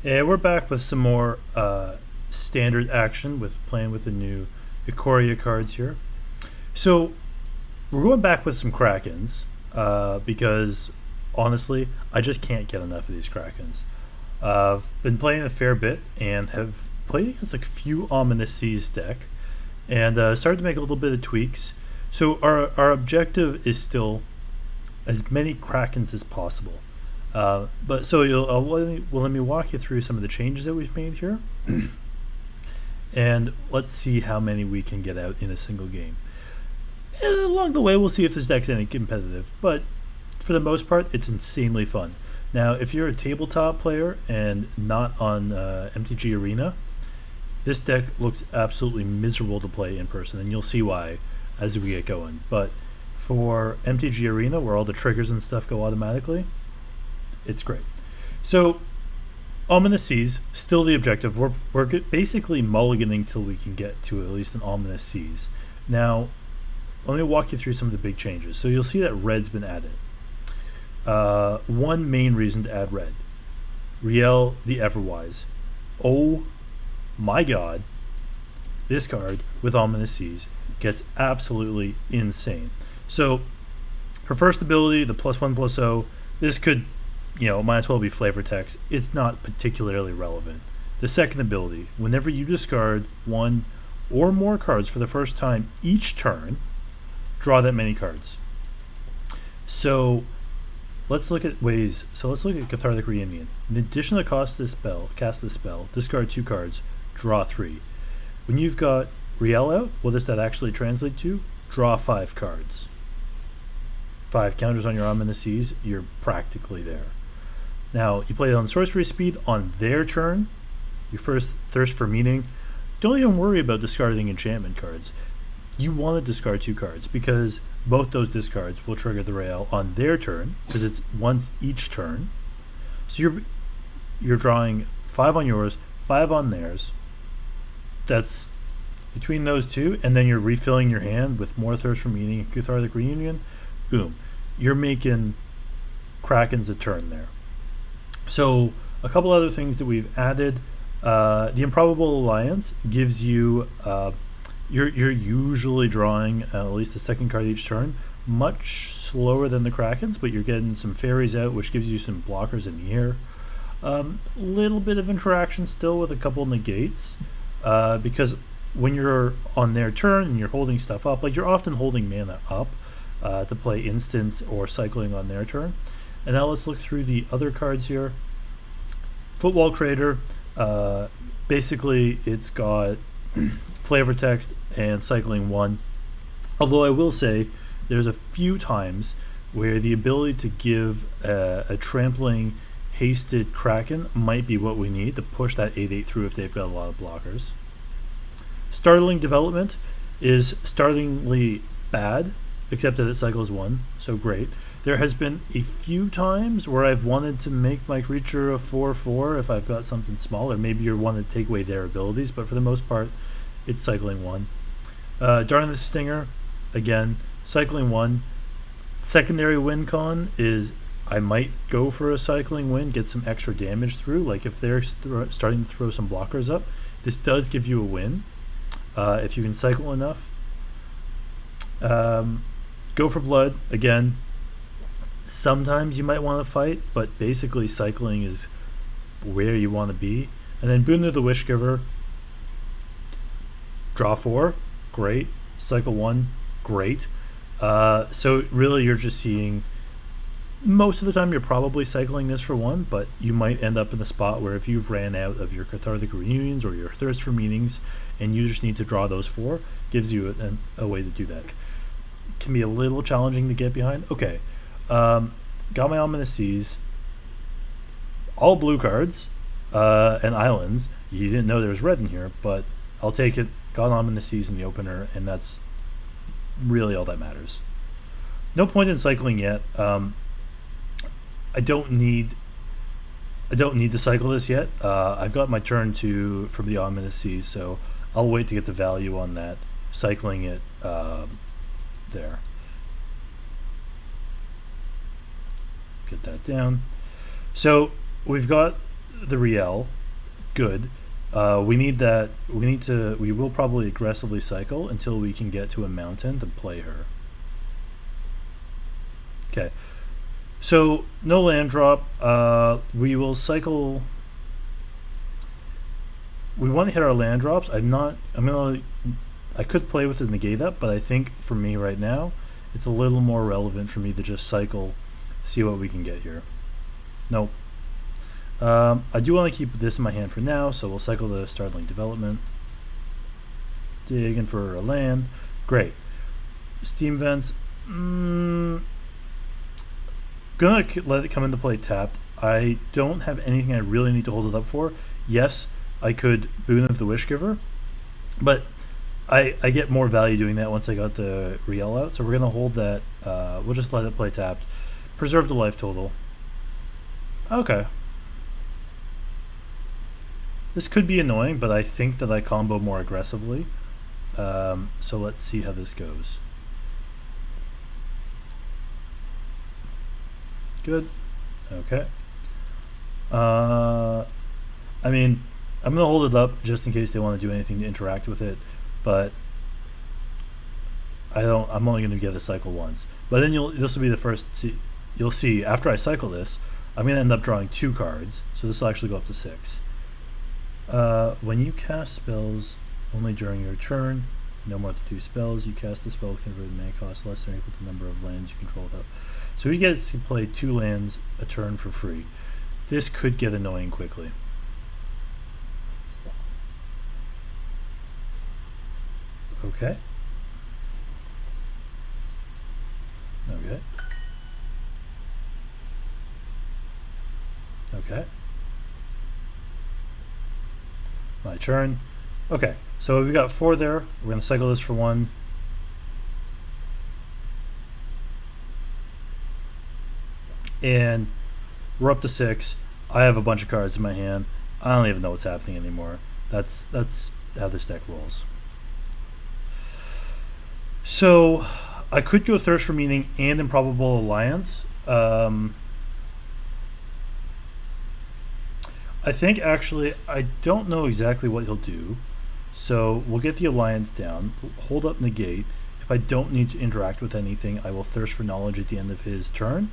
And we're back with some more standard action with playing with the new Ikoria cards here. So we're going back with some Krakens because honestly, I just can't get enough of these Krakens. I've been playing a fair bit and have played against like a few Ominous Seas deck and started to make a little bit of tweaks. So our objective is still as many Krakens as possible. But so let me walk you through some of the changes that we've made here, and let's see how many we can get out in a single game. And along the way, we'll see if this deck's any competitive. But for the most part, it's insanely fun. Now, if you're a tabletop player and not on MTG Arena, this deck looks absolutely miserable to play in person, and you'll see why as we get going. But for MTG Arena, where all the triggers and stuff go automatically, it's great. So, Ominous Seas, still the objective. We're basically mulliganing till we can get to at least an Ominous Seas. Now, let me walk you through some of the big changes. So you'll see that red's been added. One main reason to add red. Rielle the Everwise. Oh my god. This card with Ominous Seas gets absolutely insane. So, her first ability, the +1/+0, this could might as well be flavor text. It's not particularly relevant. The second ability, whenever you discard one or more cards for the first time each turn, draw that many cards. So let's look at ways. So let's look at Cathartic Reunion. In addition to cast this spell, discard 2 cards, draw 3. When you've got Rielle out, what does that actually translate to? Draw 5 cards. 5 counters on your Ominous Seas, you're practically there. Now, you play it on sorcery speed on their turn. You first thirst for meaning. Don't even worry about discarding enchantment cards. You want to discard 2 cards because both those discards will trigger the Rielle on their turn because it's once each turn. So you're drawing 5 on yours, 5 on theirs. That's between those two, and then you're refilling your hand with more thirst for meaning and Cathartic Reunion. Boom. You're making Krakens a turn there. So a couple other things that we've added. The Improbable Alliance gives you you're usually drawing at least a second card each turn, much slower than the Krakens, but you're getting some fairies out, which gives you some blockers in the air. Little bit of interaction still with a couple negates, because when you're on their turn and you're holding stuff up, like you're often holding mana up to play instants or cycling on their turn. And now let's look through the other cards here. Footfall Crater, basically it's got flavor text and cycling 1. Although I will say there's a few times where the ability to give a trampling hasted Kraken might be what we need to push that 8/8 through if they've got a lot of blockers. Startling Development is startlingly bad, except that it cycles 1, so great. There has been a few times where I've wanted to make my creature a 4/4 if I've got something small, or maybe you want to take away their abilities, but for the most part, it's cycling 1. Drannith Stinger, again, cycling 1. Secondary win con is I might go for a cycling win, get some extra damage through, like if they're starting to throw some blockers up. This does give you a win if you can cycle enough. Go for blood, again. Sometimes you might want to fight, but basically cycling is where you want to be. And then Boon the Wishgiver, draw 4, great. Cycle 1, great. So really you're just seeing, most of the time you're probably cycling this for 1, but you might end up in a spot where if you've ran out of your Cathartic Reunions or your Thirst for Meanings and you just need to draw those 4, gives you a way to do that. Can be a little challenging to get behind. Okay. Got my Ominous Seas, all blue cards, and islands. You didn't know there was red in here, but I'll take it. Got Ominous Seas in the opener, and that's really all that matters. No point in cycling yet. I don't need to cycle this yet. I've got my turn from the Ominous Seas, so I'll wait to get the value on that. Cycling it there. Get that down. So we've got the Rielle. Good. We need that. We will probably aggressively cycle until we can get to a mountain to play her. Okay. So no land drop. We will cycle. We want to hit our land drops. I could play with the negate up, but I think for me right now, it's a little more relevant for me to just cycle, see what we can get here. Nope. I do want to keep this in my hand for now, so we'll cycle the Startling Development. Digging for a land. Great. Steam Vents. Gonna let it come into play tapped. I don't have anything I really need to hold it up for. Yes, I could Boon of the Wishgiver, but I get more value doing that once I got the Rielle out, so we're gonna hold that. We'll just let it play tapped. Preserve the life total. Okay. This could be annoying, but I think that I combo more aggressively. So let's see how this goes. Good. Okay. I mean, I'm going to hold it up just in case they want to do anything to interact with it, but I'm only going to get a cycle once. But then this will be the first, you'll see after I cycle this, I'm going to end up drawing 2 cards, so this will actually go up to 6. When you cast spells only during your turn, no more than 2 spells, you cast the spell converted mana cost less than or equal to the number of lands you control without. So he gets to play 2 lands a turn for free. This could get annoying quickly. Okay. Okay. Okay. My turn. Okay, so we've got 4 there. We're going to cycle this for 1. And we're up to 6. I have a bunch of cards in my hand. I don't even know what's happening anymore. That's how this deck rolls. So I could go Thirst for Meaning and Improbable Alliance. I think actually I don't know exactly what he'll do. So we'll get the Alliance down, hold up Negate. If I don't need to interact with anything, I will Thirst for Knowledge at the end of his turn.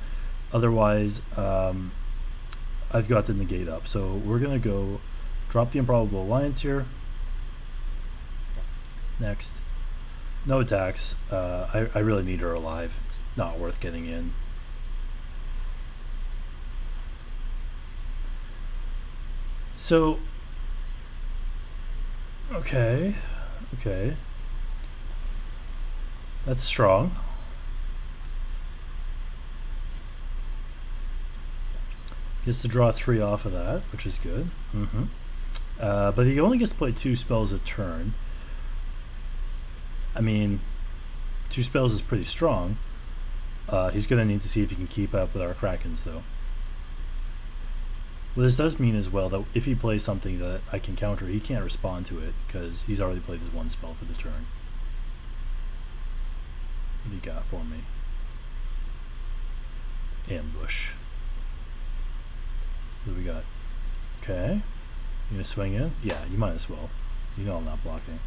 Otherwise, I've got the Negate up. So we're going to go drop the Improbable Alliance here. Next. No attacks. I really need her alive. It's not worth getting in. So, okay. That's strong. Gets to draw 3 off of that, which is good. But he only gets to play 2 spells a turn. I mean, 2 spells is pretty strong. He's going to need to see if he can keep up with our Krakens, though. What this does mean as well that if he plays something that I can counter, he can't respond to it because he's already played his 1 spell for the turn. What do you got for me? Ambush. What do we got? Okay. You gonna swing in? Yeah, you might as well. You know I'm not blocking.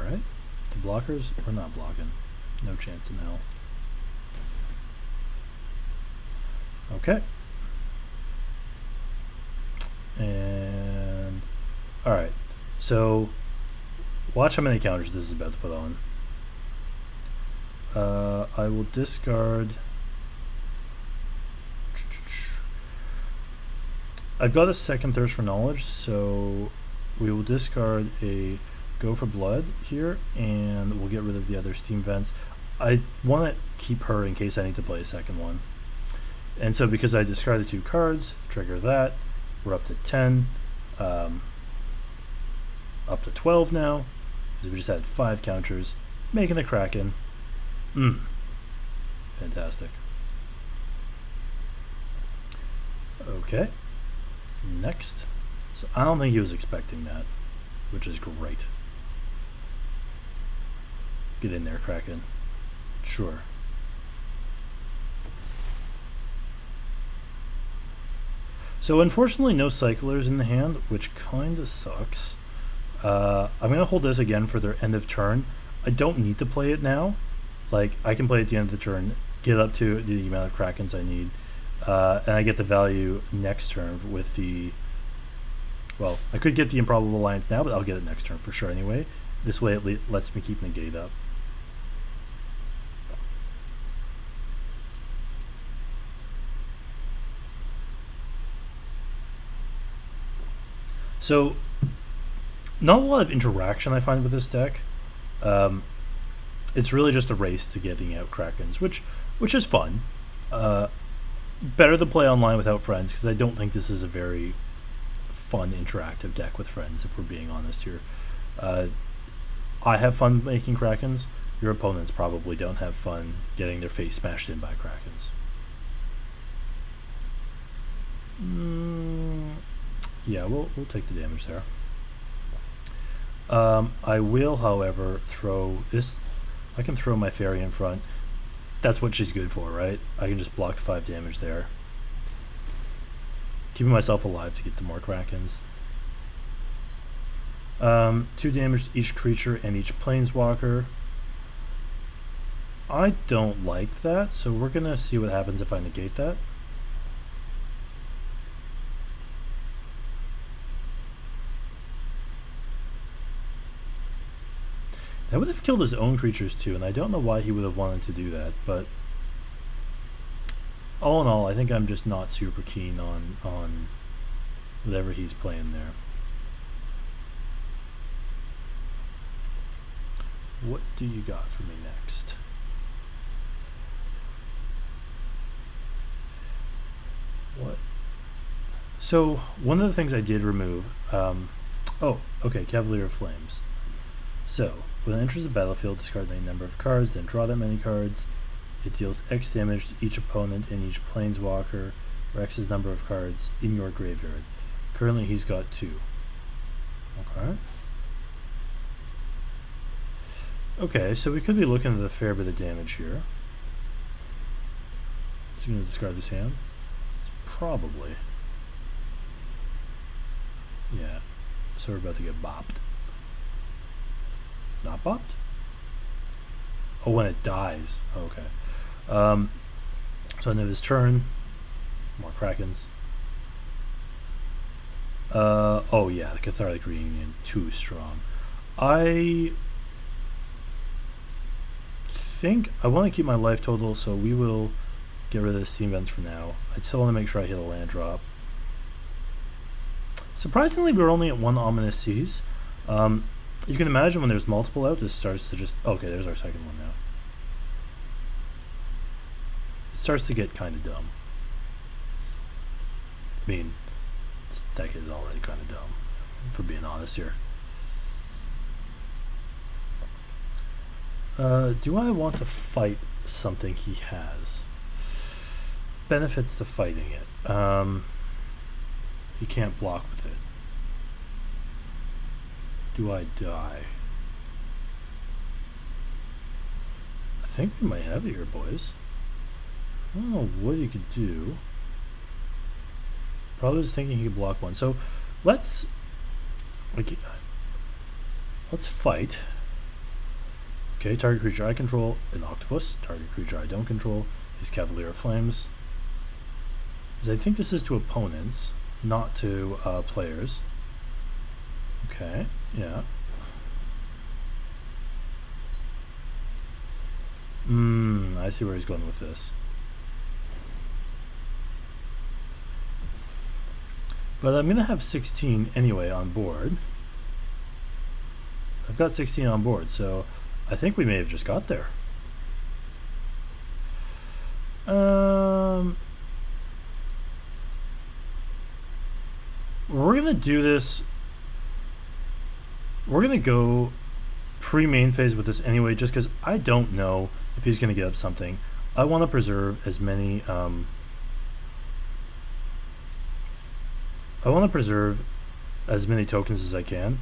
Alright. The blockers are not blocking. No chance in hell. Okay. And alright. So watch how many counters this is about to put on. I will discard. I've got a second Thirst for Knowledge, so we will discard a Go for Blood here, and we'll get rid of the other Steam Vents. I want to keep her in case I need to play a second one. And so because I discarded 2 cards, trigger that, we're up to 10, up to 12 now, because we just had 5 counters, making a Kraken. Fantastic. Okay, next. So I don't think he was expecting that, which is great. Get in there, Kraken. Sure. So unfortunately no cyclers in the hand, which kinda sucks. I'm gonna hold this again for their end of turn. I don't need to play it now. Like, I can play at the end of the turn, get up to the amount of Krakens I need, and I get the value next turn with the... Well, I could get the Improbable Alliance now, but I'll get it next turn for sure anyway. This way it lets me keep Negate up. So, not a lot of interaction I find with this deck. It's really just a race to getting out Krakens, which is fun. Better to play online without friends, because I don't think this is a very fun interactive deck with friends, if we're being honest here. I have fun making Krakens. Your opponents probably don't have fun getting their face smashed in by Krakens. Yeah, we'll take the damage there. I will, however, throw this. I can throw my fairy in front. That's what she's good for, right? I can just block 5 damage there. Keeping myself alive to get to more Krakens. 2 damage to each creature and each planeswalker. I don't like that, so we're gonna see what happens if I negate that. That would have killed his own creatures too, and I don't know why he would have wanted to do that, but all in all, I think I'm just not super keen on whatever he's playing there. What do you got for me next? What? So, one of the things I did remove, oh, okay, Cavalier of Flames. So, when it enters the battlefield, discard any number of cards, then draw that many cards. It deals X damage to each opponent and each planeswalker, or X's number of cards in your graveyard. Currently, he's got 2. Okay. Okay, so we could be looking at a fair bit of damage here. Is he going to discard his hand? Probably. Yeah. So we're about to get bopped. Not bopped? Oh, when it dies. Oh, okay. So end of his turn. More Krakens. Oh yeah, the Cathartic Reunion. Too strong. I think I want to keep my life total, so we will get rid of the steam vents for now. I still want to make sure I hit a land drop. Surprisingly, we're only at 1 Ominous Seas. You can imagine when there's multiple out, this starts to just... Okay, there's our second one now. It starts to get kind of dumb. I mean, this deck is already kind of dumb, for being honest here. Do I want to fight something he has? Benefits to fighting it. He can't block with it. Do I die? I think we might have it here, boys. I don't know what he could do. Probably was thinking he could block one. So let's fight. Okay, target creature I control, an octopus. Target creature I don't control is Cavalier of Flames. Because I think this is to opponents, not to players. Okay, yeah. I see where he's going with this. But I'm going to have 16 anyway on board. I've got 16 on board, so I think we may have just got there. We're going to do this. We're going to go pre-main phase with this anyway, just because I don't know if he's going to get up something. I want to preserve as many... I want to preserve as many tokens as I can,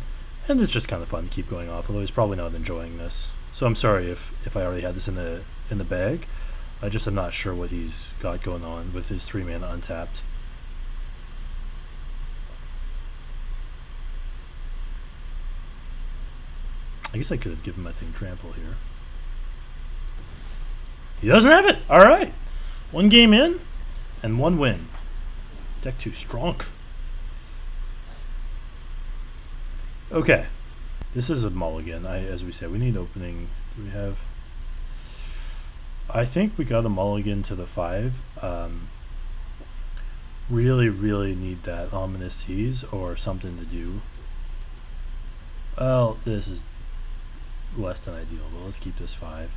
and it's just kind of fun to keep going off, although he's probably not enjoying this. So I'm sorry if I already had this in the bag. I just am not sure what he's got going on with his 3 mana untapped. I guess I could have given my thing trample here. He doesn't have it. All right, 1 game in and 1 win. Deck 2 strong. Okay, this is a mulligan. As we said, we need opening. Do we have? I think we got a mulligan to the 5. Really need that Ominous Seas or something to do. Well, this is less than ideal, but let's keep this 5.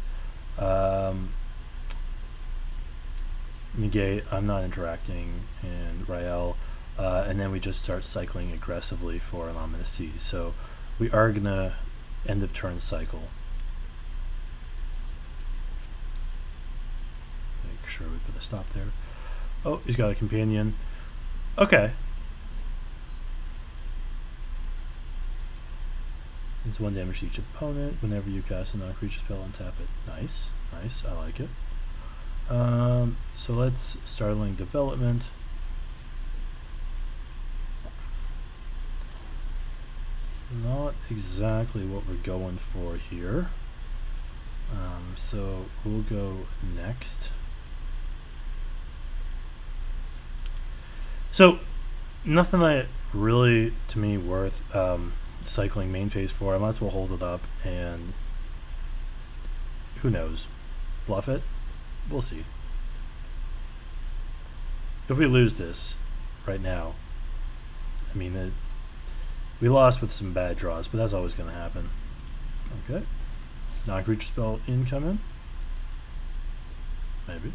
Negate, I'm not interacting, and Rielle, and then we just start cycling aggressively for an Ominous Seas. So we are gonna end of turn cycle. Make sure we put a stop there. Oh, he's got a companion. Okay. It's 1 damage to each opponent. Whenever you cast a non-creature spell, untap it. Nice, nice. I like it. So let's Startling Development. Not exactly what we're going for here. So we'll go next. So nothing that really, to me, worth cycling main phase for. I might as well hold it up, and who knows? Bluff it? We'll see. If we lose this right now, I mean, we lost with some bad draws, but that's always going to happen. Okay. Non-creature spell incoming? Maybe.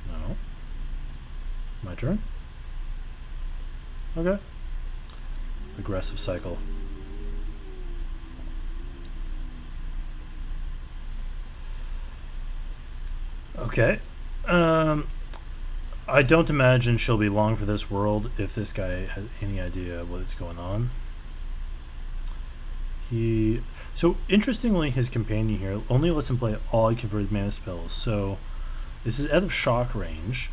No. My turn? Okay. Aggressive cycle. Okay. I don't imagine she'll be long for this world if this guy has any idea what's going on. So interestingly, his companion here only lets him play all converted mana spells. So this is out of shock range.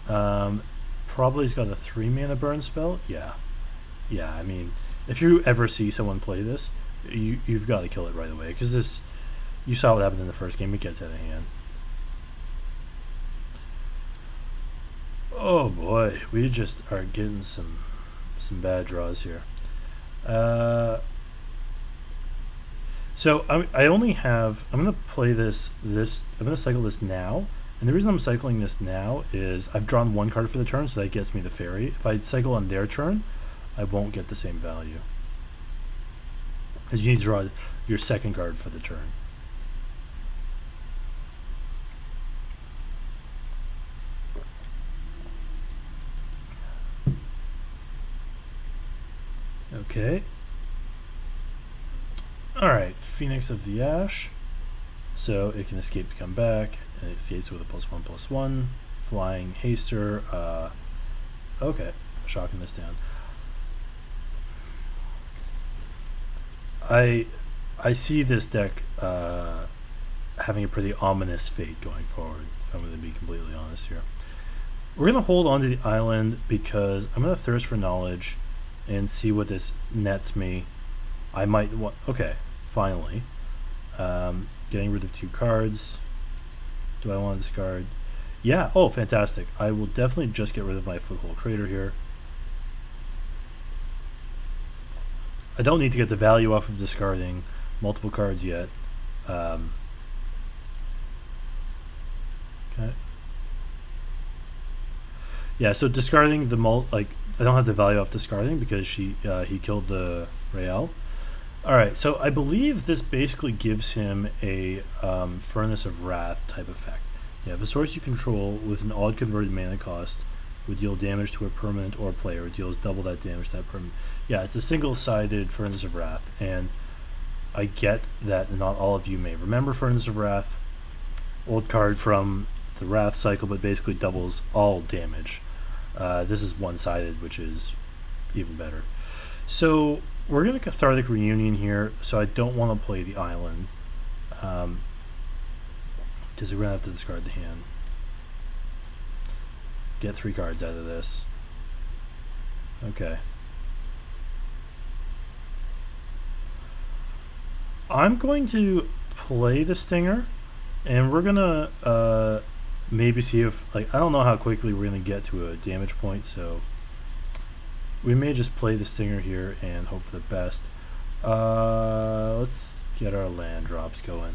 Probably he's got a 3 mana burn spell. Yeah. I mean, if you ever see someone play this, you've got to kill it right away, because this, you saw what happened in the first game. It gets out of hand. Oh boy, we just are getting some bad draws here. So I only have, I'm gonna play this. I'm gonna cycle this now, and the reason I'm cycling this now is I've drawn 1 card for the turn, so that gets me the fairy. If I cycle on their turn, I won't get the same value, because you need to draw your 2nd card for the turn. Okay. Alright, Phoenix of the Ash. So it can escape to come back, and it escapes with a +1/+1. Flying Haster. Okay, shocking this down. I see this deck having a pretty ominous fate going forward, if I'm going to be completely honest here. We're going to hold on to the island because I'm going to thirst for knowledge and see what this nets me. I might want... Okay, finally. Getting rid of 2 cards. Do I want to discard? Yeah, oh, fantastic. I will definitely just get rid of my Footfall Crater here. I don't need to get the value off of discarding multiple cards yet. Okay. Yeah, so discarding the I don't have the value off discarding because he killed the Rielle. Alright, so I believe this basically gives him a Furnace of Wrath type effect. You have a source you control with an odd converted mana cost would deal damage to a permanent or player. It deals double that damage to that permanent. Yeah, it's a single-sided Furnace of Wrath, and I get that not all of you may remember Furnace of Wrath. Old card from the Wrath cycle, but basically doubles all damage. This is one-sided, which is even better. So we're going to Cathartic Reunion here, so I don't want to play the island. Because we're going to have to discard the hand. Get 3 cards out of this. Okay. I'm going to play the Stinger, and we're gonna maybe see if, like, I don't know how quickly we're gonna get to a damage point, so we may just play the Stinger here and hope for the best. Let's get our land drops going.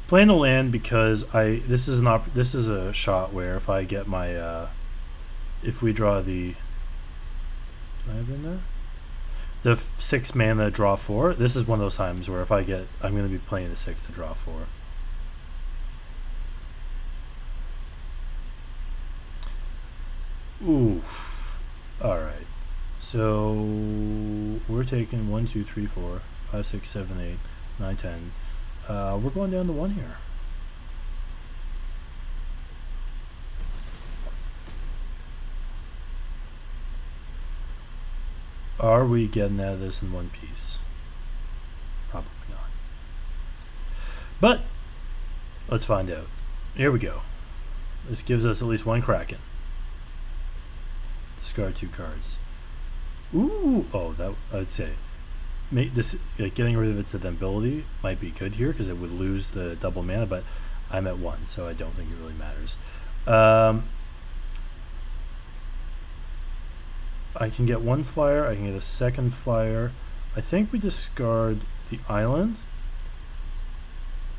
Playing the land because this is a shot where if I get my if we draw the, do I have in there? The 6 mana draw 4. This is one of those times where if I get, I'm going to be playing the 6 to draw 4. Oof. Alright. So we're taking 1, 2, 3, 4, 5, 6, 7, 8, 9, 10. We're going down to 1 here. Are we getting out of this in one piece? Probably not. But let's find out. Here we go. This gives us at least 1 Kraken. Discard 2 cards. Ooh, oh, that I'd say make this, like, getting rid of its ability might be good here because it would lose the double mana, but I'm at 1, so I don't think it really matters. I can get 1 flyer, I can get a 2nd flyer. I think we discard the island.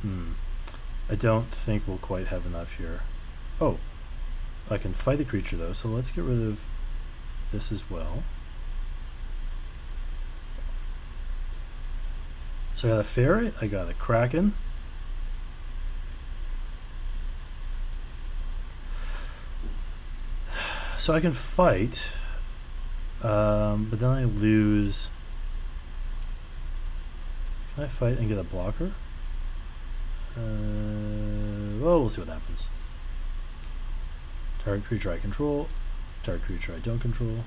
I don't think we'll quite have enough here. Oh, I can fight a creature though, so let's get rid of this as well. So I got a ferret, I got a Kraken. So I can fight. But then I lose. Can I fight and get a blocker? Well, we'll see what happens. Target creature I control. Target creature I don't control.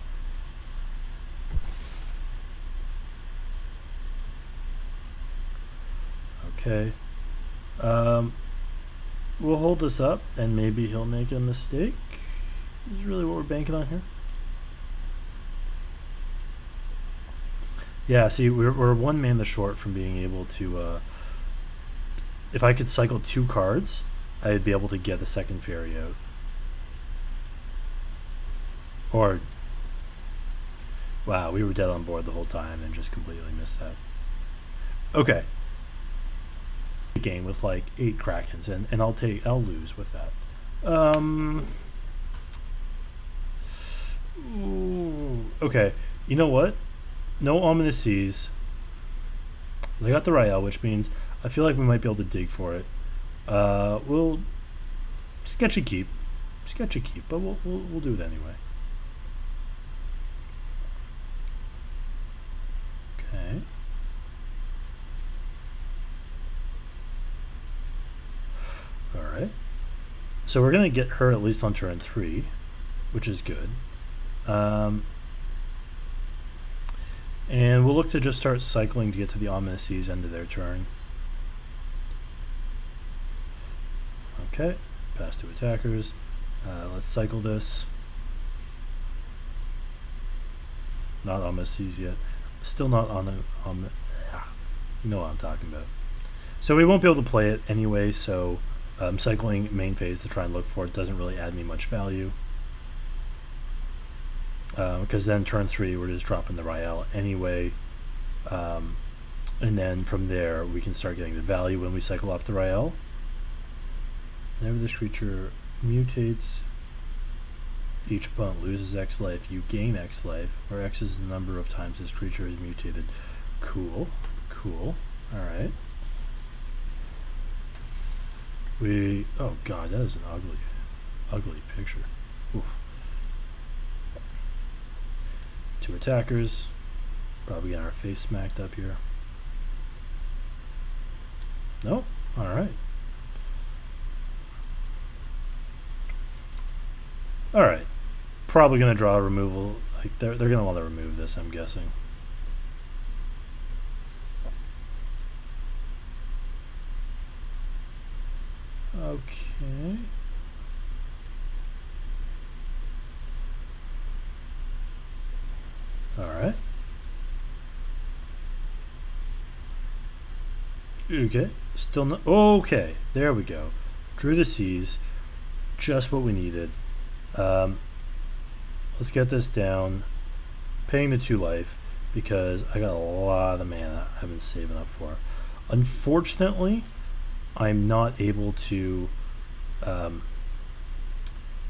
Okay. We'll hold this up, and maybe he'll make a mistake. This is really what we're banking on here. Yeah, see, we're 1 mana short from being able to, if I could cycle 2 cards, I'd be able to get the 2nd fairy out. Or, wow, we were dead on board the whole time and just completely missed that. Okay. Game with like 8 Krakens, and I'll lose with that. Ooh, okay, you know what? No Ominous Seas. I got the Rielle, which means I feel like we might be able to dig for it. We'll sketchy keep, but we'll do it anyway. Okay. All right. So we're gonna get her at least on turn 3, which is good. And we'll look to just start cycling to get to the Ominous Seas end of their turn. Okay, pass to attackers. Let's cycle this. Not Ominous Seas yet. Still not on the you know what I'm talking about. So we won't be able to play it anyway, so cycling main phase to try and look for it doesn't really add me much value. Because then turn 3 we're just dropping the Rielle anyway, and then from there we can start getting the value when we cycle off the Rielle. Whenever this creature mutates, each opponent loses X life, you gain X life, where X is the number of times this creature is mutated. Cool. Alright. Oh god, that is an ugly picture. Oof. 2 attackers. Probably getting our face smacked up here. No? Alright. Alright. Probably going to draw a removal. Like they're going to want to remove this, I'm guessing. Okay. Alright. Okay. Still not. Okay. There we go. Drew the Seas. Just what we needed. Let's get this down. Paying the 2 life because I got a lot of mana I've been saving up for. Unfortunately, I'm not able to.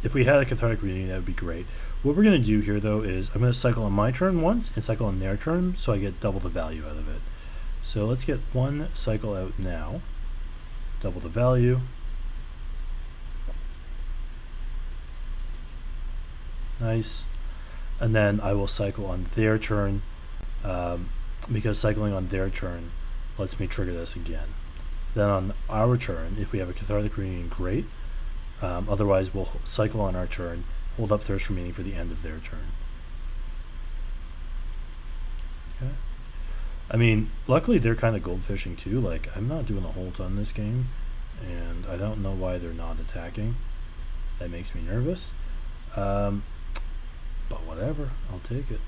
If we had a Cathartic Reunion, that would be great. What we're going to do here, though, is I'm going to cycle on my turn once and cycle on their turn so I get double the value out of it. So let's get 1 cycle out now. Double the value. Nice. And then I will cycle on their turn because cycling on their turn lets me trigger this again. Then on our turn, if we have a Cathartic Reunion, great. Otherwise, we'll cycle on our turn, hold up Thirst Remaining for the end of their turn. Okay. I mean, luckily they're kind of goldfishing too. Like, I'm not doing a whole ton this game, and I don't know why they're not attacking. That makes me nervous. But whatever, I'll take it.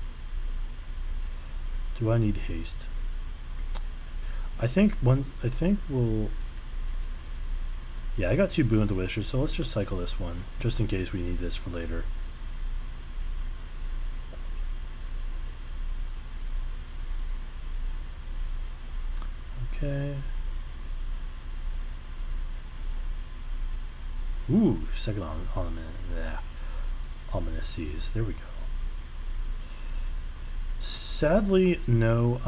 Do I need haste? I think we'll. Yeah, I got 2 Boon the Wishes, so let's just cycle this one, just in case we need this for later. Okay. Ooh, second on yeah. Ominous Seas. There we go. Sadly, no.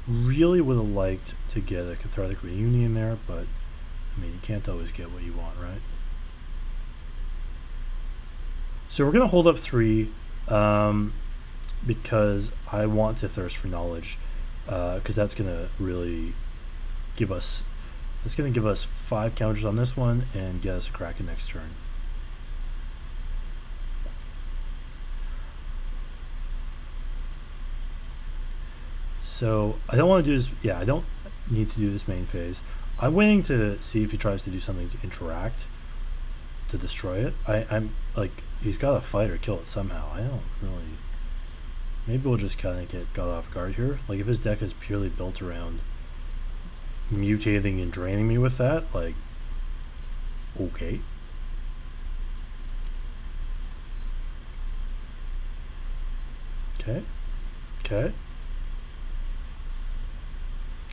Really would have liked to get a Cathartic Reunion there, but I mean, you can't always get what you want, right? So we're gonna hold up 3 because I want to Thirst for Knowledge because that's gonna really give us. It's gonna give us 5 counters on this one and get us a Kraken next turn. So I don't want to do this. Yeah, I don't need to do this main phase. I'm waiting to see if he tries to do something to interact to destroy it. I'm like, he's got to fight or kill it somehow. I don't really. Maybe we'll just kind of get got off guard here. Like if his deck is purely built around mutating and draining me with that, like, okay. Okay. Okay.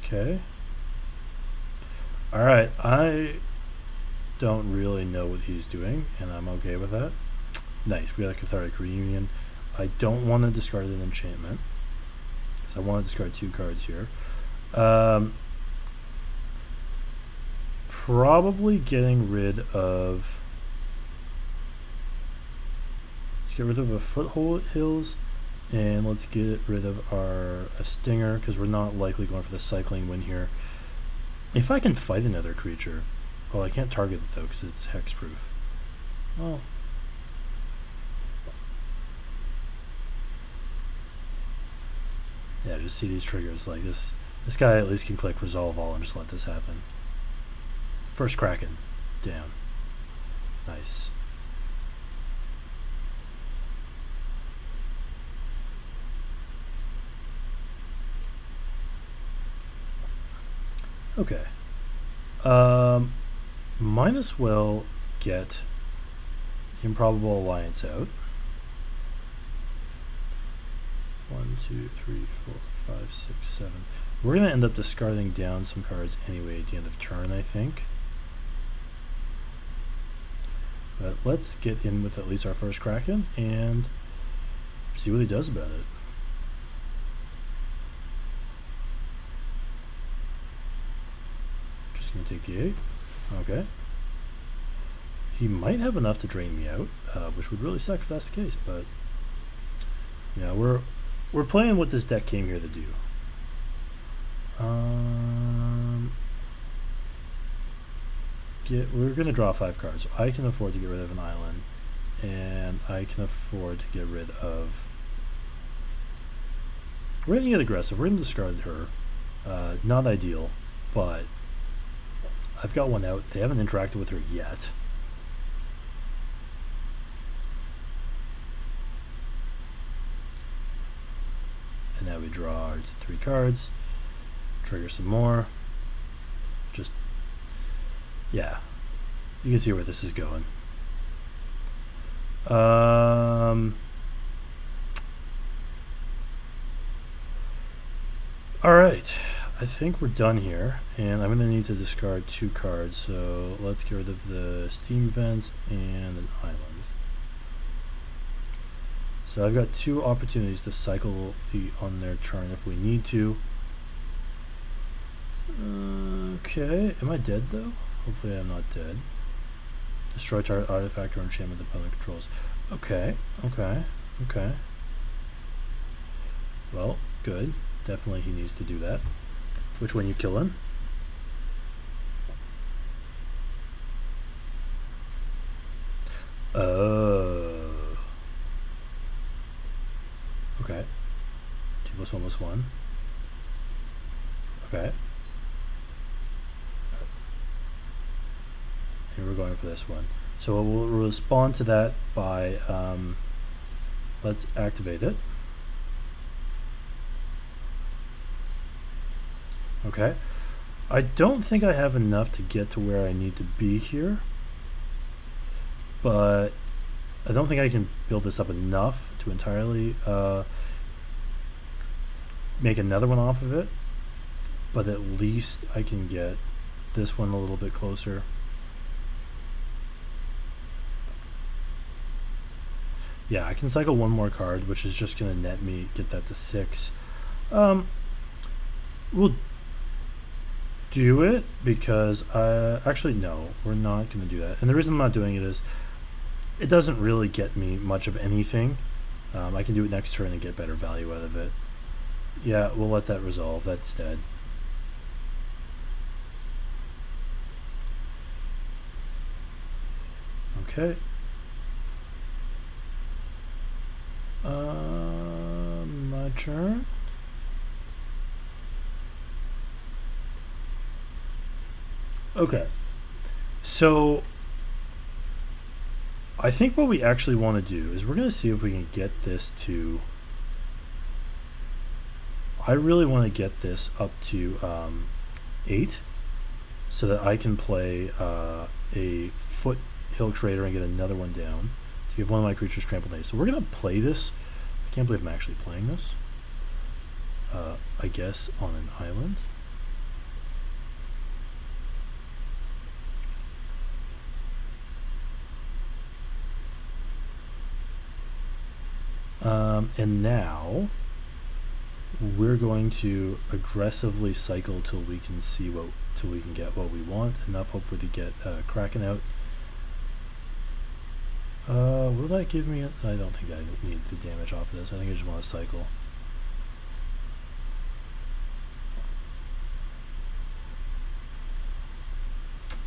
Okay. Alright, I don't really know what he's doing, and I'm okay with that. Nice, we got a Cathartic Reunion. I don't want to discard an enchantment, so I want to discard 2 cards here. Probably getting rid of... Let's get rid of a Foothold Hills. And let's get rid of our Stinger because we're not likely going for the cycling win here. If I can fight another creature, well, I can't target it though because it's hexproof. Well, yeah, just see these triggers like this. This guy at least can click Resolve All and just let this happen. First Kraken, down. Nice. Okay. Might as well get Improbable Alliance out. 1, 2, 3, 4, 5, 6, 7. We're gonna end up discarding down some cards anyway at the end of turn, I think. But let's get in with at least our first Kraken and see what he does about it. Take the 8. Okay. He might have enough to drain me out, which would really suck if that's the case, but yeah, we're playing what this deck came here to do. We're gonna draw 5 cards. So I can afford to get rid of an island, and I can afford to get rid of. We're gonna get aggressive. We're gonna discard her. Not ideal, but I've got one out. They haven't interacted with her yet. And now we draw our 3 cards. Trigger some more. Just, yeah. You can see where this is going. Alright. I think we're done here, and I'm going to need to discard 2 cards, so let's get rid of the steam vents and an island. So I've got 2 opportunities to cycle on their turn if we need to. Okay, am I dead though? Hopefully I'm not dead. Destroy target artifact or enchantment the opponent controls. Okay. Well, good. Definitely he needs to do that. Which one you kill him? Oh. Okay. 2+1+1. Okay. And we're going for this one. So we'll respond to that by, let's activate it. Okay. I don't think I have enough to get to where I need to be here, but I don't think I can build this up enough to entirely make another one off of it, but at least I can get this one a little bit closer. Yeah, I can cycle one more card, which is just going to net me, get that to 6. We'll do it because actually no, we're not going to do that. And the reason I'm not doing it is it doesn't really get me much of anything. I can do it next turn and get better value out of it. Yeah, we'll let that resolve. That's dead. Okay. My turn. Okay, so I think what we actually want to do is we're going to see if we can get this to, I really want to get this up to 8 so that I can play a Foothill Crater and get another one down to give one of my creatures trampled 8. So we're going to play this. I can't believe I'm actually playing this. I guess on an island. And now we're going to aggressively cycle till we can see till we can get what we want. Enough, hopefully, to get Kraken out. Will that give me? I don't think I need the damage off of this. I think I just want to cycle.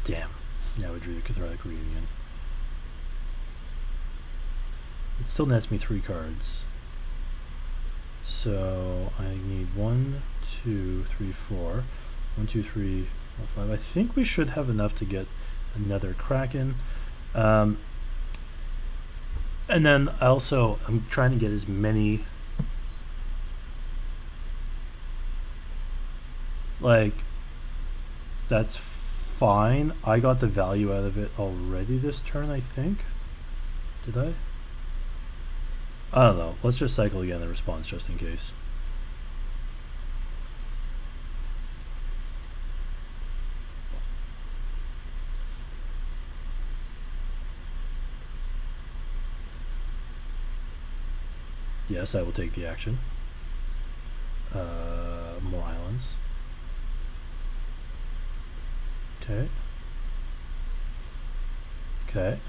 Damn. Now we drew the Cathartic Reunion. It still nets me 3 cards. So I need 1, 2, 3, 4. 1, 2, 3, 4, 5. I think we should have enough to get another Kraken. And then also I'm trying to get as many, like, that's fine. I got the value out of it already this turn, I think. Did I? I don't know. Let's just cycle again the response just in case. Yes, I will take the action. More islands. Okay. Okay.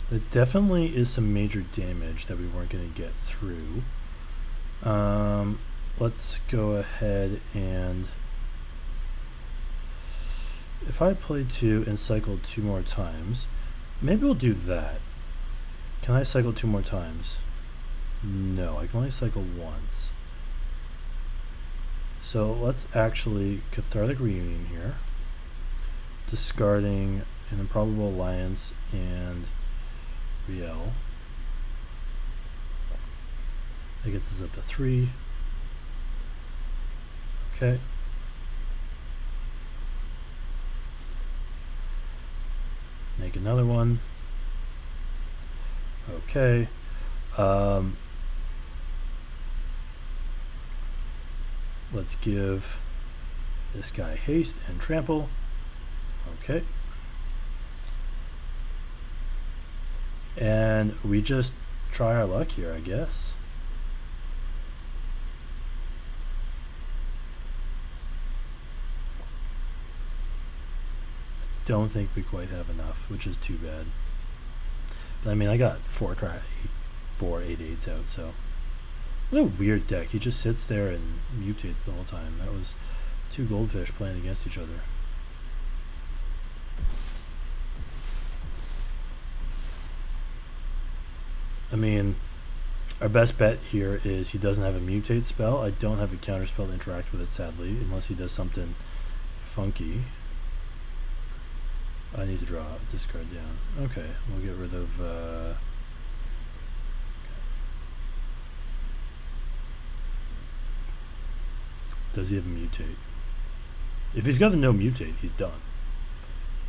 There definitely is some major damage that we weren't going to get through. Let's go ahead and, if I play 2 and cycle 2 more times, maybe we'll do that. Can I cycle 2 more times? No, I can only cycle once. So let's actually Cathartic Reunion here, discarding an Improbable Alliance and Rielle. That gets us up to 3. Okay. Make another one. Okay. Let's give this guy haste and trample. Okay. And we just try our luck here, I guess. Don't think we quite have enough, which is too bad. But I mean, I got 4 8/8s out, so. What a weird deck. He just sits there and mutates the whole time. That was 2 goldfish playing against each other. I mean, our best bet here is he doesn't have a mutate spell. I don't have a counter spell to interact with it, sadly, unless he does something funky. I need to draw this card down. Okay, we'll get rid of... Does he have a mutate? If he's got a no mutate, he's done.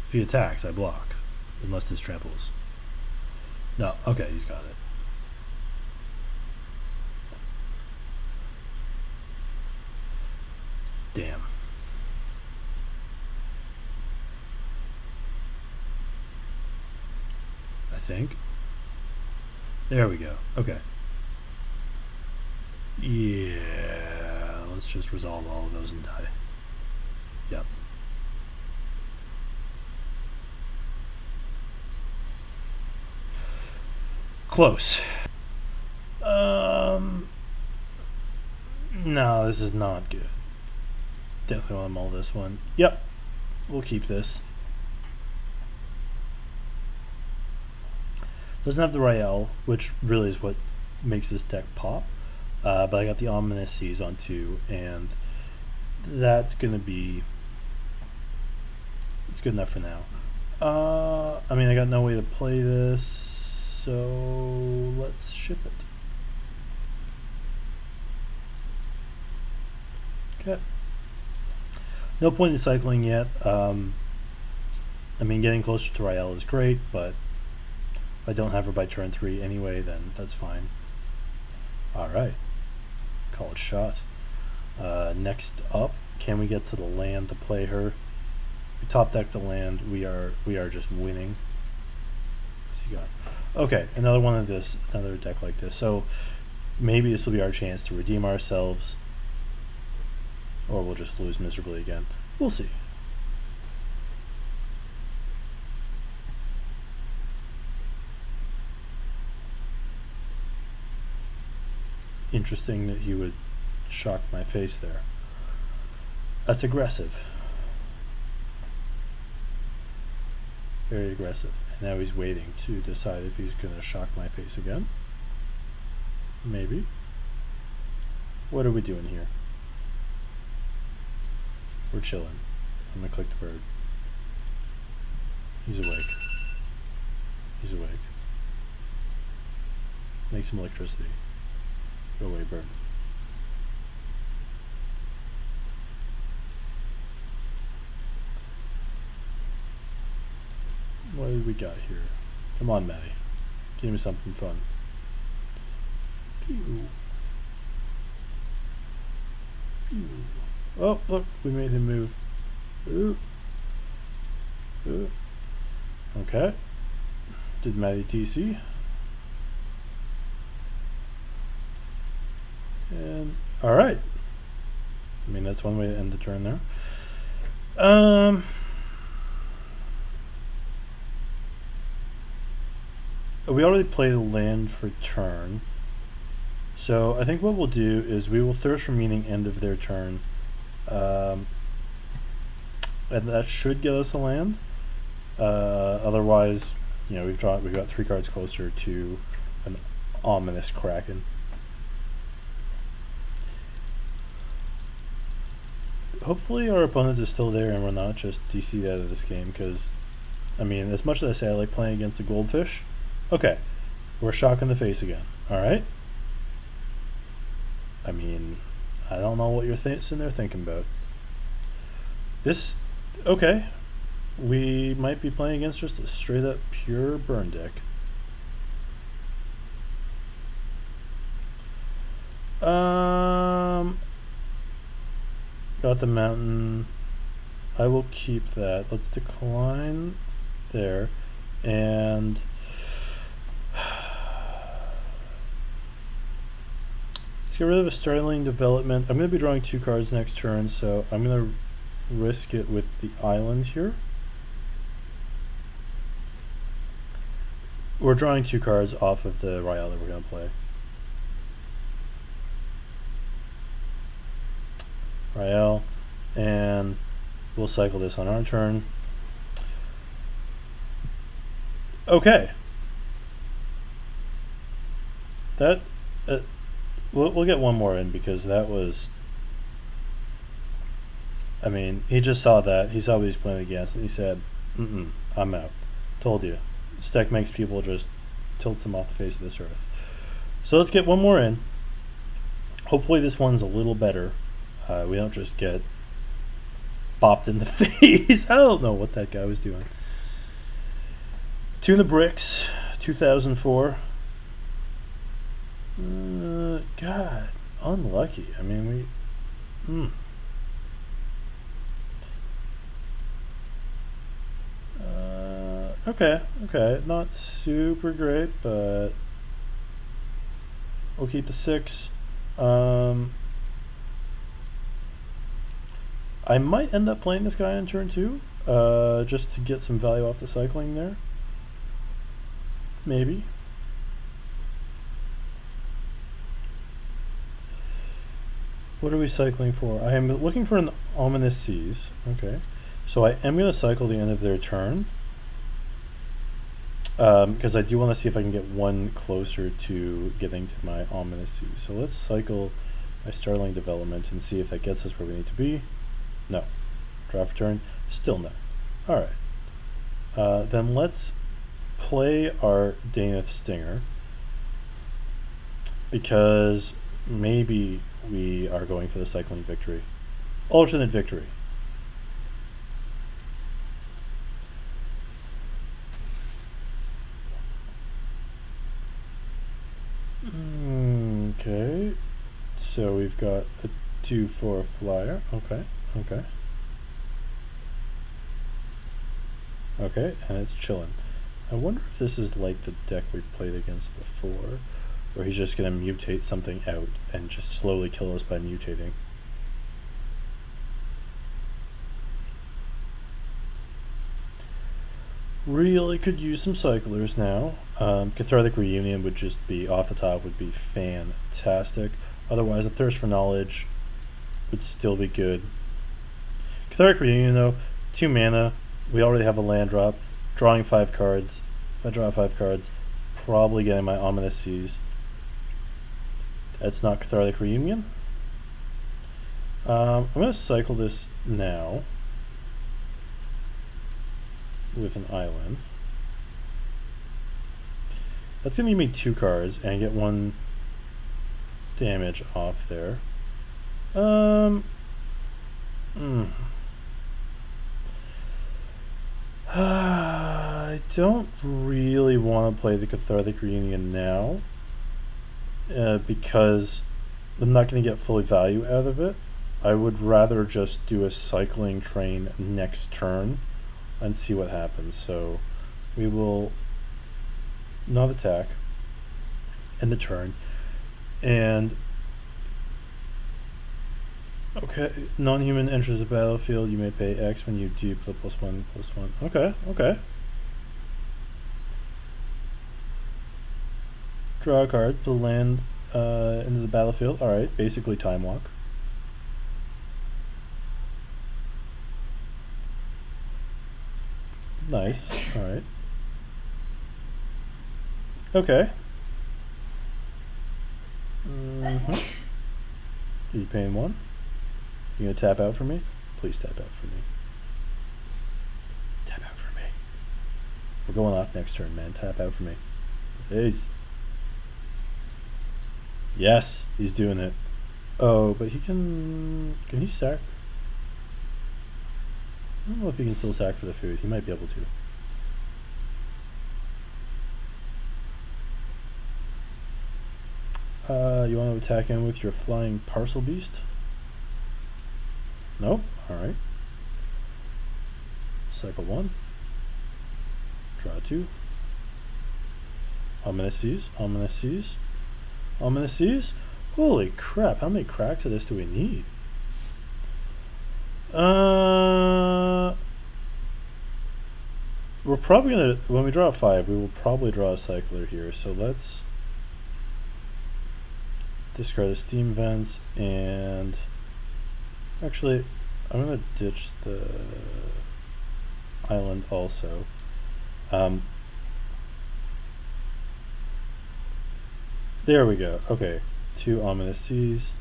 If he attacks, I block. Unless this tramples. No, okay, he's got it. Damn. I think. There we go. Okay. Yeah, let's just resolve all of those and die. Yep. Close. No, this is not good. Definitely want to mull this one. Yep. We'll keep this. Doesn't have the Rielle, which really is what makes this deck pop. But I got the Ominous Seas on 2, and that's gonna be... it's good enough for now. I mean, I got no way to play this, so let's ship it. Okay. No point in cycling yet. I mean, getting closer to Rielle is great, but if I don't have her by turn 3 anyway, then that's fine. Alright. Call it shot. Next up, can we get to the land to play her? We top deck the land. We are just winning. What's he got? Okay, another one of this, another deck like this. So maybe this will be our chance to redeem ourselves, or we'll just lose miserably again. We'll see. Interesting that he would shock my face there. That's aggressive. Very aggressive. And now he's waiting to decide if he's going to shock my face again. Maybe. What are we doing here? We're chilling. I'm going to click the bird. He's awake. He's awake. Make some electricity. Go away, bird. What do we got here? Come on, Maddie. Give me something fun. Pew. Pew. Oh, look, we made him move. Ooh. Ooh. Okay. Did Maddie TC? And alright. I mean, that's one way to end the turn there. We already played a land for turn. So I think what we'll do is we will Thirst for Meaning end of their turn. And that should get us a land. Otherwise, you know, we've got 3 cards closer to an Ominous Kraken. hopefully our opponent is still there and we're not just DC'd out of this game, because, I mean, as much as I say I like playing against the goldfish, okay, we're shock in the face again, alright? I mean, I don't know what you're sitting there thinking about. This, okay, we might be playing against just a straight up pure burn deck. Got the mountain. I will keep that. Let's decline there. And let's get rid of a Startling Development. I'm going to be drawing 2 cards next turn, so I'm going to risk it with the island here. We're drawing 2 cards off of the Rielle that we're going to play. Rielle, and we'll cycle this on our turn. Okay. That we'll get one more in, because that was, I mean, he just saw that, he saw what he's playing against, and he said, I'm out. Told you. This deck makes people just tilts them off the face of this earth. So let's get one more in. Hopefully this one's a little better. We don't just get bopped in the face. I don't know what that guy was doing. Tuna Bricks, 2004. God, unlucky. I mean, we... Okay, not super great, but we'll keep the 6. I might end up playing this guy on turn 2, just to get some value off the cycling there. Maybe. What are we cycling for? I am looking for an Ominous Seas. Okay. So I am going to cycle the end of their turn, because I do want to see if I can get one closer to getting to my Ominous Seas. So let's cycle my Startling Development and see if that gets us where we need to be. No. Draft turn. Still no. Alright. Then let's play our Drannith Stinger, because maybe we are going for the cycling victory. Alternate victory. Okay. So we've got a 2/4 flyer. Okay. Okay, and it's chilling. I wonder if this is like the deck we played against before, where he's just going to mutate something out and just slowly kill us by mutating. Really could use some cyclers now. Cathartic Reunion would just be, off the top, would be fantastic. Otherwise, a Thirst for Knowledge would still be good. Cathartic Reunion, though, 2 mana. We already have a land drop. Drawing 5 cards. If I draw 5 cards, probably getting my Ominous Seas. That's not Cathartic Reunion. I'm going to cycle this now with an island. That's going to give me 2 cards and get 1 damage off there. I don't really want to play the Cathartic Reunion now, because I'm not going to get fully value out of it. I would rather just do a cycling train next turn and see what happens. So we will not attack in the turn, and okay, non-human enters the battlefield. You may pay X when you do +1/+1. Okay. Draw a card to land into the battlefield. Alright, basically Time Walk. Nice, alright. Okay. Are you paying 1? You gonna tap out for me? Please tap out for me. Tap out for me. We're going off next turn, man. Tap out for me. Please. Yes, he's doing it. Oh, but he can he sack? I don't know if he can still sack for the food. He might be able to. You want to attack him with your flying parcel beast? Nope. Alright. Cycle 1. Draw 2. Ominous Seas. Ominous Seas. Ominous Seas. Holy crap, how many cracks of this do we need? We're probably gonna, when we draw a 5, we will probably draw a cycler here, so let's discard the steam vents, and actually I'm gonna ditch the island also. There we go. Okay, 2 Ominous Seas.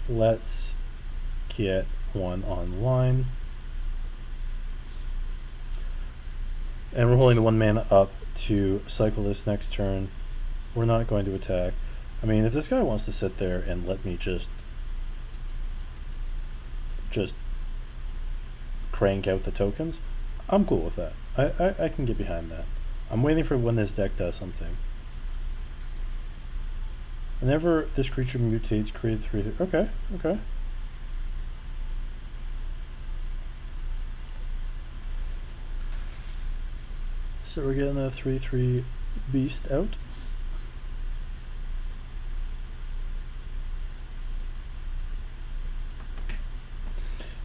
Let's get 1 online. And we're holding the 1 mana up to cycle this next turn. We're not going to attack. I mean, if this guy wants to sit there and let me just crank out the tokens, I'm cool with that. I can get behind that. I'm waiting for when this deck does something. Whenever this creature mutates, create 3. Okay, okay. So we're getting a 3/3 beast out.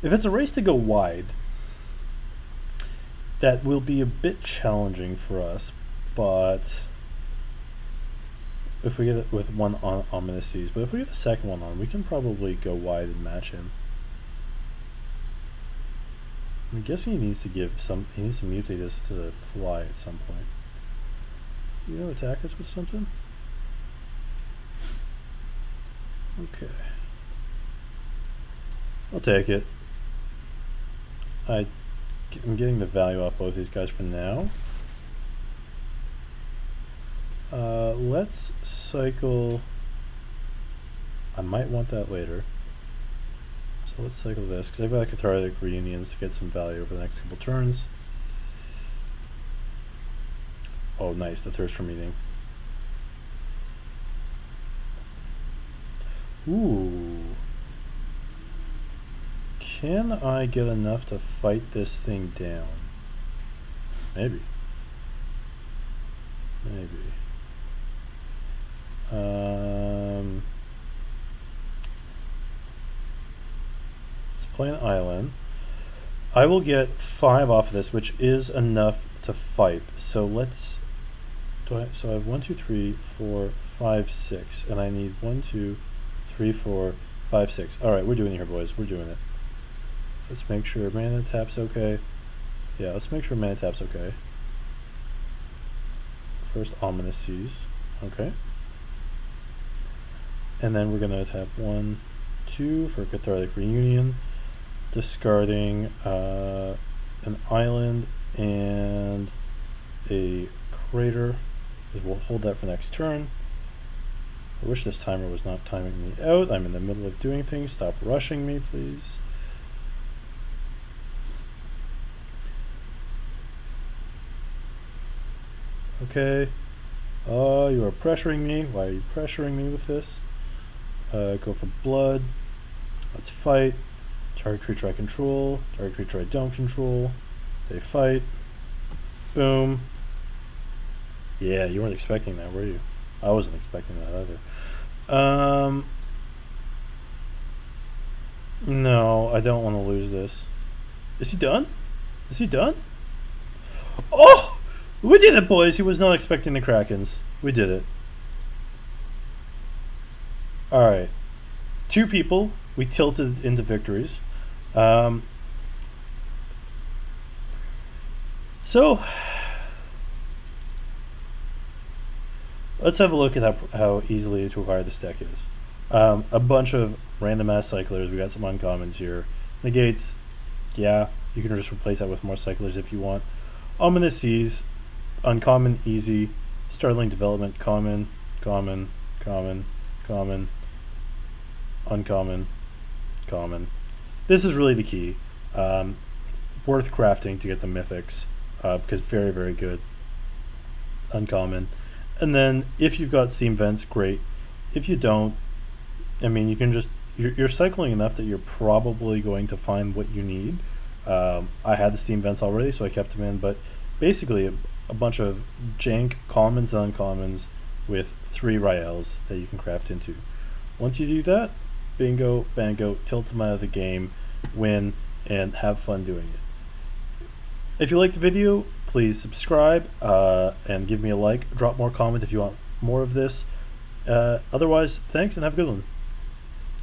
If it's a race to go wide, that will be a bit challenging for us, but if we get it with 1 on Ominous Seas, but if we get the second one on, we can probably go wide and match him. I'm guessing he needs to give some, he needs to mutate this to fly at some point. You know, attack us with something? Okay. I'll take it. I'm getting the value off both these guys for now. Let's cycle. I might want that later. So let's cycle this, because I've got Cathartic Reunions to get some value over the next couple turns. Oh, nice, the Thirst for Meaning. Ooh. Can I get enough to fight this thing down? Maybe. Maybe. Let's play an island. I will get 5 off of this, which is enough to fight. So let's. So I have 1, 2, 3, 4, 5, 6, and I need 1, 2, 3, 4, 5, 6. All right, we're doing it here, boys. We're doing it. Let's make sure mana tap's okay. Yeah, let's make sure mana tap's okay. First, Ominous Seas. Okay. And then we're going to tap 1, 2 for Cathartic Reunion, discarding an island and a crater, because we'll hold that for next turn. I wish this timer was not timing me out. I'm in the middle of doing things. Stop rushing me, please. Okay. Oh, you are pressuring me. Why are you pressuring me with this? Go for blood. Let's fight. Target creature I control. Target creature I don't control. They fight. Boom. Yeah, you weren't expecting that, were you? I wasn't expecting that either. No, I don't want to lose this. Is he done? Is he done? Oh! We did it, boys! He was not expecting the Krakens. We did it. Alright. 2 people. We tilted into victories. So, let's have a look at how easily to acquire this deck is. A bunch of random ass cyclers. We got some uncommons here. Negates, yeah, you can just replace that with more cyclers if you want. Ominous Seas, uncommon, easy. Startling Development, common, common, common, common, uncommon, common. This is really the key. Worth crafting to get the mythics, because very, very good. Uncommon. And then if you've got Steam Vents, great. If you don't, I mean, you can just, you're cycling enough that you're probably going to find what you need. I had the Steam Vents already, so I kept them in, but basically a bunch of jank commons and uncommons with 3 Rielles that you can craft into. Once you do that, bingo, bango, tilt them out of the game, win, and have fun doing it. If you liked the video, please subscribe and give me a like. Drop more comment if you want more of this. Otherwise, thanks and have a good one.